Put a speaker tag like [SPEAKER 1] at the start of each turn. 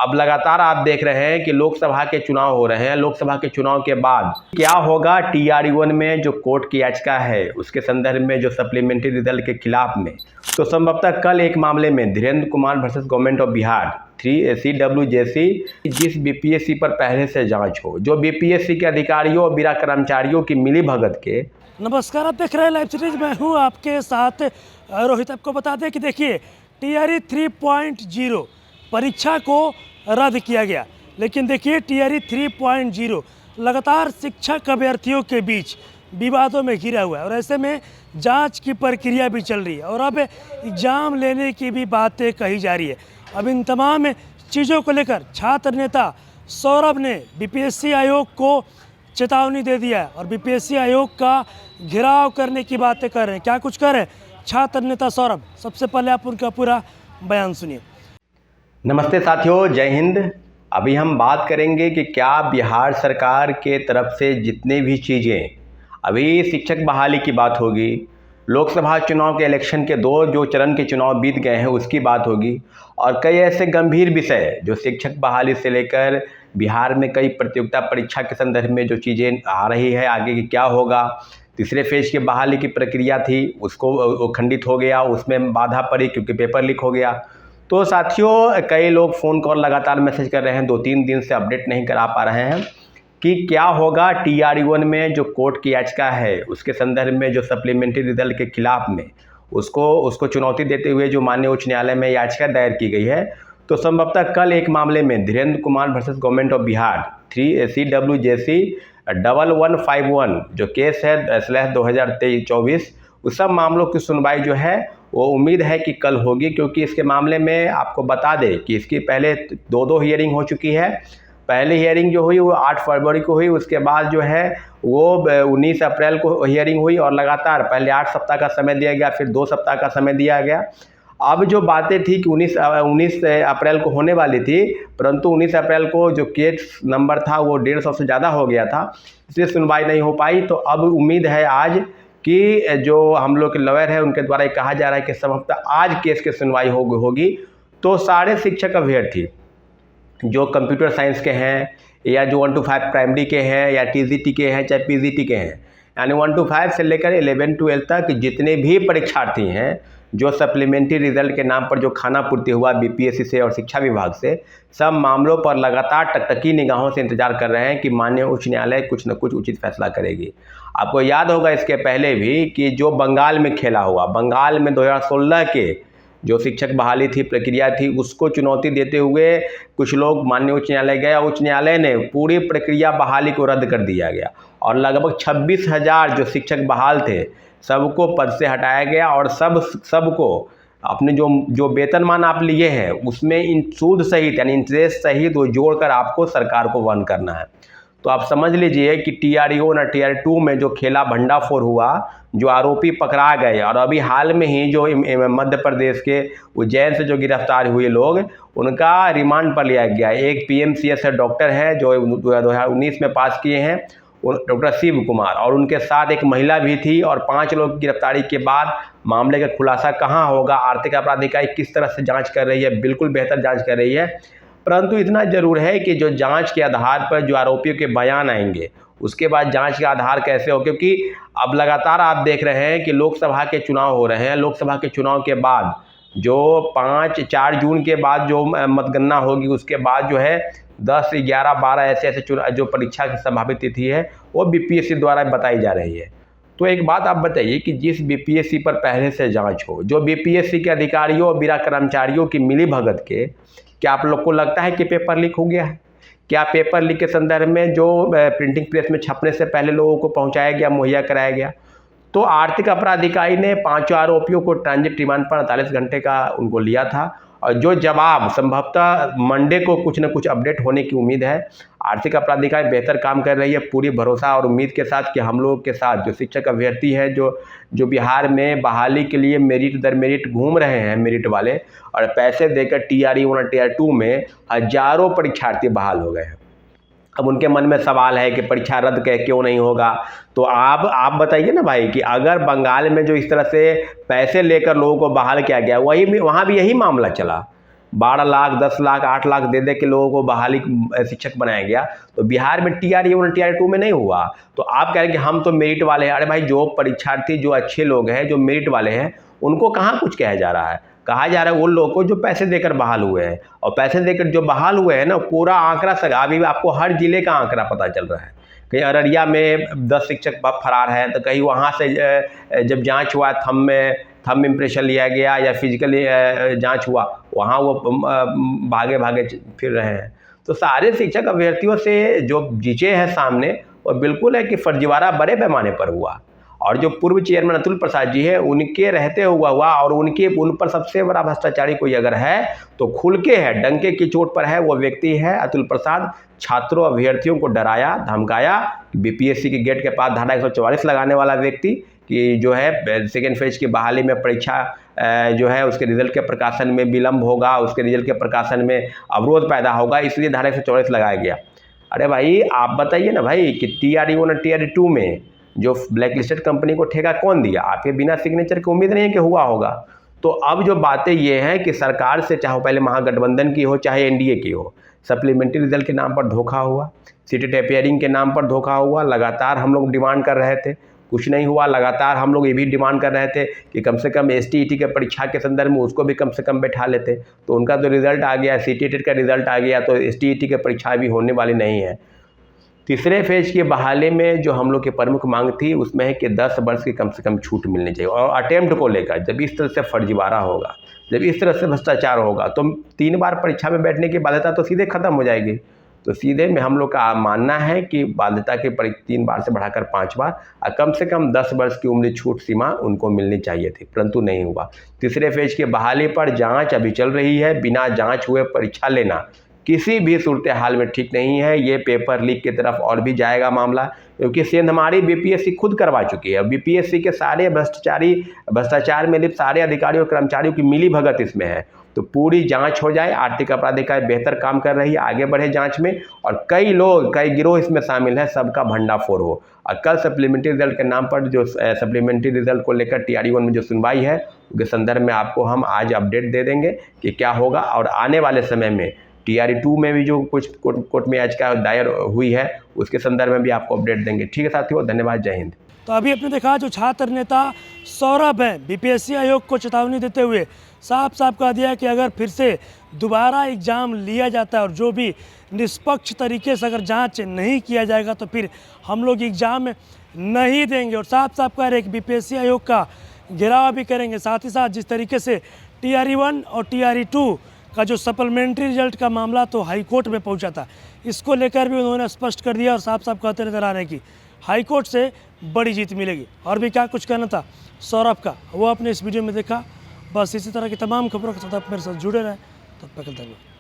[SPEAKER 1] अब लगातार आप देख रहे हैं कि लोकसभा के चुनाव हो रहे हैं। लोकसभा के चुनाव के बाद क्या होगा, TRE-1 में जो कोर्ट की याचिका है उसके संदर्भ में जो सप्लीमेंट्री रिजल्ट के खिलाफ में, तो संभवतः कल एक मामले में Dhirendra Kumar versus government of Bihar 3CWJC जिस BPSC पर पहले से जांच हो, जो BPSC के अधिकारियों और बिना कर्मचारियों की मिली भगत के।
[SPEAKER 2] नमस्कार, आप देख रहे हैं लाइव सीरीज, मैं हूं आपके साथ रोहित। आपको बता दें कि देखिए TRE 3.0 परीक्षा को रद्द किया गया, लेकिन देखिए TRE 3.0 लगातार शिक्षक अभ्यर्थियों के बीच विवादों में घिरा हुआ है और ऐसे में जांच की प्रक्रिया भी चल रही है और अब एग्ज़ाम लेने की भी बातें कही जा रही है। अब इन तमाम चीज़ों को लेकर छात्र नेता सौरभ ने BPSC आयोग को चेतावनी दे दिया है और BPSC आयोग का घेराव करने की बातें कर रहे हैं। क्या कुछ कर रहे हैं छात्र नेता सौरभ, सबसे पहले आप उनका पूरा बयान सुनिए।
[SPEAKER 1] नमस्ते साथियों, जय हिंद। अभी हम बात करेंगे कि क्या बिहार सरकार के तरफ से जितने भी चीज़ें, अभी शिक्षक बहाली की बात होगी, लोकसभा चुनाव के इलेक्शन के जो चरण के चुनाव बीत गए हैं उसकी बात होगी, और कई ऐसे गंभीर विषय जो शिक्षक बहाली से लेकर बिहार में कई प्रतियोगिता परीक्षा के संदर्भ में जो चीज़ें आ रही है, आगे की क्या होगा। तीसरे फेज की बहाली की प्रक्रिया थी, उसको खंडित हो गया, उसमें बाधा पड़ी क्योंकि पेपर लीक हो गया। तो साथियों, कई लोग फ़ोन कॉल लगातार मैसेज कर रहे हैं, 2-3 दिन से अपडेट नहीं करा पा रहे हैं कि क्या होगा TRE-1 में जो कोर्ट की याचिका है उसके संदर्भ में जो सप्लीमेंट्री रिजल्ट के खिलाफ में उसको चुनौती देते हुए जो माननीय उच्च न्यायालय में याचिका दायर की गई है। तो संभवतः कल एक मामले में Dhirendra Kumar versus government of Bihar 3CWJC 1151 जो केस है /2023-24, उस सब मामलों की सुनवाई जो है वो उम्मीद है कि कल होगी, क्योंकि इसके मामले में आपको बता दें कि इसकी पहले 2 हियरिंग हो चुकी है। पहली हियरिंग जो हुई वो 8 फरवरी को हुई, उसके बाद जो है वो 19 अप्रैल को हियरिंग हुई और लगातार पहले 8 सप्ताह का समय दिया गया, फिर 2 सप्ताह का समय दिया गया। अब जो बातें थी कि 19 अप्रैल को होने वाली थी, परंतु 19 अप्रैल को जो केस नंबर था वो 150 से ज़्यादा हो गया था, इसलिए सुनवाई नहीं हो पाई। तो अब उम्मीद है आज कि जो हम लोग के लॉयर हैं उनके द्वारा कहा जा रहा है कि संभवतः आज केस की सुनवाई होगी। तो सारे शिक्षक अभ्यर्थी जो कंप्यूटर साइंस के हैं या जो 1 to 5 प्राइमरी के हैं या TGT के हैं चाहे PGT के हैं, यानी 1 to 5 से लेकर 11-12 तक जितने भी परीक्षार्थी हैं जो सप्लीमेंट्री रिजल्ट के नाम पर जो खाना पूर्ति हुआ BPSC से और शिक्षा विभाग से, सब मामलों पर लगातार टकटकी निगाहों से इंतजार कर रहे हैं कि माननीय उच्च न्यायालय कुछ न कुछ उचित फैसला करेगी। आपको याद होगा इसके पहले भी कि जो बंगाल में खेला हुआ, बंगाल में 2016 के जो शिक्षक बहाली थी प्रक्रिया थी, उसको चुनौती देते हुए कुछ लोग माननीय उच्च न्यायालय गया, उच्च न्यायालय ने पूरी प्रक्रिया बहाली को रद्द कर दिया गया और लगभग 26,000 जो शिक्षक बहाल थे सबको पद से हटाया गया और सबको अपने जो वेतनमान आप लिए हैं उसमें इन सूद सहित यानी इंटरेस्ट सहित वो जोड़कर आपको सरकार को वहन करना है। तो आप समझ लीजिए कि TRE-1 और TRE-2 में जो खेला भंडाफोड़ हुआ, जो आरोपी पकड़ा गए, और अभी हाल में ही जो मध्य प्रदेश के उज्जैन से जो गिरफ्तार हुए लोग, उनका रिमांड पर लिया गया। एक PMCS से डॉक्टर है जो 2019 में पास किए हैं, डॉक्टर शिव कुमार, और उनके साथ एक महिला भी थी, और 5 लोग की गिरफ्तारी के बाद मामले का खुलासा कहाँ होगा, आर्थिक अपराध इकाई किस तरह से जाँच कर रही है, बिल्कुल बेहतर जाँच कर रही है। परंतु इतना ज़रूर है कि जो जांच के आधार पर जो आरोपियों के बयान आएंगे उसके बाद जांच का आधार कैसे हो, क्योंकि अब लगातार आप देख रहे हैं कि लोकसभा के चुनाव हो रहे हैं। लोकसभा के चुनाव के बाद जो 4 जून के बाद जो मतगणना होगी, उसके बाद जो है 10, 11, 12 ऐसे जो परीक्षा की संभावित तिथि है वो BPSC द्वारा बताई जा रही है। तो एक बात आप बताइए कि जिस BPSC पर पहले से जाँच हो, जो BPSC के अधिकारियों और बिना कर्मचारियों की मिली भगत के, क्या आप लोग को लगता है कि पेपर लीक हो गया है? क्या पेपर लीक के संदर्भ में जो प्रिंटिंग प्रेस में छपने से पहले लोगों को पहुंचाया गया, मुहैया कराया गया? तो आर्थिक अपराध इकाई ने 5 आरोपियों को ट्रांजिट रिमांड पर 48 घंटे का उनको लिया था, और जो जवाब संभवतः मंडे को कुछ न कुछ अपडेट होने की उम्मीद है। आर्थिक अपराध इकाई बेहतर काम कर रही है, पूरी भरोसा और उम्मीद के साथ कि हम लोगों के साथ जो शिक्षक अभ्यर्थी हैं जो बिहार में बहाली के लिए मेरिट दर मेरिट घूम रहे हैं, मेरिट वाले, और पैसे देकर TRE-1 और TRE-2 में हजारों परीक्षार्थी बहाल हो गए हैं। अब उनके मन में सवाल है कि परीक्षा रद्द क्यों नहीं होगा। तो आप बताइए ना भाई कि अगर बंगाल में जो इस तरह से पैसे लेकर लोगों को बहाल किया गया, वहाँ भी यही मामला चला, 12 लाख 10 लाख 8 लाख दे दे के लोगों को बहाली शिक्षक बनाया गया, तो बिहार में TRE-1 TRE-2 में नहीं हुआ। तो आप कह रहे हैं कि हम तो मेरिट वाले हैं। अरे भाई, जो परीक्षार्थी जो अच्छे लोग हैं, जो मेरिट वाले हैं, उनको कहाँ कुछ कहा जा रहा है? कहा जा रहा है उन लोगों को जो पैसे देकर बहाल हुए हैं। और पैसे देकर जो बहाल हुए हैं ना, पूरा आंकड़ा अभी आपको हर जिले का आंकड़ा पता चल रहा है। कहीं अररिया में 10 शिक्षक फरार हैं, तो कहीं वहाँ से जब जांच हुआ थंब इम्प्रेशन लिया गया या फिजिकली जांच हुआ, वहाँ वो भागे भागे फिर रहे हैं। तो सारे शिक्षक अभ्यर्थियों से जो जीचे हैं सामने, वो बिल्कुल है कि फर्जीवाड़ा बड़े पैमाने पर हुआ। और जो पूर्व चेयरमैन अतुल प्रसाद जी हैं, उनके रहते हुआ और उन पर सबसे बड़ा भ्रष्टाचारी कोई अगर है तो खुल के है, डंके की चोट पर है, वो व्यक्ति है अतुल प्रसाद। छात्रों अभ्यर्थियों को डराया धमकाया, BPSC के गेट के पास धारा 144 लगाने वाला व्यक्ति कि जो है सेकेंड फेज की बहाली में परीक्षा जो है उसके रिजल्ट के प्रकाशन में विलम्ब होगा, उसके रिजल्ट के प्रकाशन में अवरोध पैदा होगा, इसलिए धारा 144 लगाया गया। अरे भाई, आप बताइए ना भाई कि TRE-1 और TRE-2 में जो ब्लैक लिस्टेड कंपनी को ठेका कौन दिया? आपके बिना सिग्नेचर की उम्मीद नहीं है कि हुआ होगा। तो अब जो बातें ये हैं कि सरकार से, चाहे पहले महागठबंधन की हो चाहे NDA की हो, सप्लीमेंट्री रिजल्ट के नाम पर धोखा हुआ, सीटेट अपियरिंग के नाम पर धोखा हुआ। लगातार हम लोग डिमांड कर रहे थे, कुछ नहीं हुआ। लगातार हम लोग ये भी डिमांड कर रहे थे कि कम से कम ST-ET के परीक्षा के संदर्भ में उसको भी कम से कम बैठा लेते। तो उनका तो रिजल्ट आ गया, CTET का रिजल्ट आ गया, तो ST-ET की परीक्षा भी होने वाली नहीं है। तीसरे फेज की बहाली में जो हम लोग की प्रमुख मांग थी, उसमें है कि 10 वर्ष की कम से कम छूट मिलनी चाहिए। और अटेम्प्ट को लेकर जब इस तरह से फर्जीवाड़ा होगा, जब इस तरह से भ्रष्टाचार होगा, तो 3 बार परीक्षा में बैठने की बाध्यता तो सीधे खत्म हो जाएगी। तो सीधे में हम लोग का मानना है कि बाध्यता की 3 बार से बढ़ाकर 5 बार और कम से कम 10 वर्ष की उम्र छूट सीमा उनको मिलनी चाहिए थी, परंतु नहीं हुआ। तीसरे फेज की बहाली पर जांच अभी चल रही है। बिना जांच हुए परीक्षा लेना किसी भी सूरत हाल में ठीक नहीं है। ये पेपर लीक की तरफ और भी जाएगा मामला, क्योंकि सेंध हमारी BPSC खुद करवा चुकी है। BPSC के सारे भ्रष्टाचार में लिप्त सारे अधिकारियों और कर्मचारियों की मिली भगत इसमें है। तो पूरी जांच हो जाए। आर्थिक अपराध इकाई बेहतर काम कर रही है, आगे बढ़े जांच में, और कई गिरोह इसमें शामिल है, सबका भंडाफोड़ हो। और कल सप्लीमेंट्री रिजल्ट के नाम पर जो सप्लीमेंट्री रिजल्ट को लेकर TRE-1 में जो सुनवाई है, उसके संदर्भ में आपको हम आज अपडेट दे देंगे कि क्या होगा। और आने वाले समय में TRE-2 में भी जो कुछ कोर्ट में याचिका दायर हुई है, उसके संदर्भ में भी आपको अपडेट देंगे। ठीक है साथियों, धन्यवाद, जय हिंद।
[SPEAKER 2] तो अभी आपने देखा जो छात्र नेता सौरभ हैं, BPSC आयोग को चेतावनी देते हुए साफ साफ कह दिया कि अगर फिर से दोबारा एग्ज़ाम लिया जाता है और जो भी निष्पक्ष तरीके से अगर जांच नहीं किया जाएगा तो फिर हम लोग एग्ज़ाम नहीं देंगे। और साफ साफ कह रहे हैं कि BPSC आयोग का घेराव भी करेंगे। साथ ही साथ जिस तरीके से TRE-1 और TRE-2 का जो सप्लीमेंट्री रिजल्ट का मामला तो हाई कोर्ट में पहुंचा था, इसको लेकर भी उन्होंने स्पष्ट कर दिया और साफ साफ कहते नजर आ रहे हैं कि हाई कोर्ट से बड़ी जीत मिलेगी। और भी क्या कुछ कहना था सौरभ का, वो आपने इस वीडियो में देखा। बस इसी तरह की तमाम खबरों के साथ आप मेरे साथ जुड़े रहें। तब तक धन्यवाद।